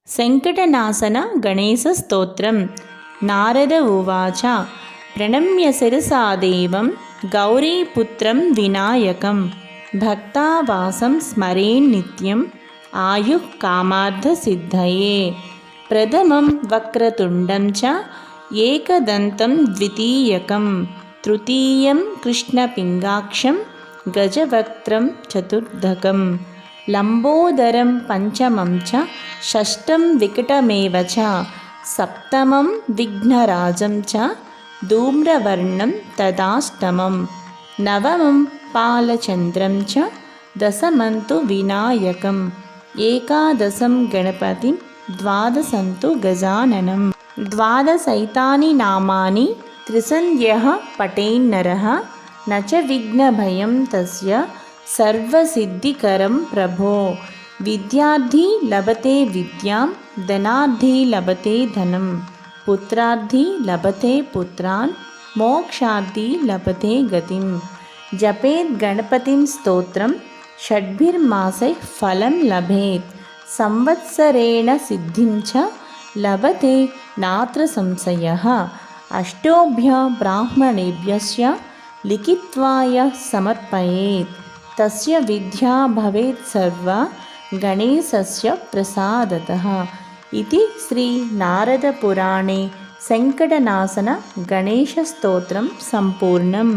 संकटनाशन गणेशस्तोत्रं। नारद उवाच प्रणम्य शिरसा देवं गौरीपुत्रं विनायकं भक्तावासं स्मरेन्नित्यम् आयुः कामार्थसिद्धये। प्रथमं वक्रतुण्डं च एकदन्तं द्वितीयकं तृतीयं कृष्णपिङ्गाक्षं गजवक्त्रं चतुर्धकं लम्बोदरं पंचमं च षष्ठं विकटमेव च सप्तमं विघ्नराजं च धूम्रवर्णं तदाष्टमं नवमं बालचन्द्रं च दशमं तु विनायकम् एकादशं गणपतिं द्वादशं तु गजाननं। द्वादशैतानि नामानि त्रिसन्ध्यः पठेन्नरः न च विघ्नभयं तस्य सर्वसिद्धिकरं प्रभो। विद्यार्थी लभते विद्यां धनार्थी लभते धनं पुत्रार्थी लभते पुत्रान् मोक्षार्थी लभते गतिं। जपेत् गणपतिं स्तोत्रं षड्भिर्मासैः फलं लभेत् संवत्सरेण सिद्धिं च लभते नात्र संशयः। अष्टोभ्य ब्राह्मणेभ्यस्य लिखित्वा यः समर्पयेत् तस्य विद्या भवेत् सर्वा गणेशस्य प्रसादतः। इति श्री नारदपुराणे संकटनाशन गणेशस्तोत्रं सम्पूर्णम्।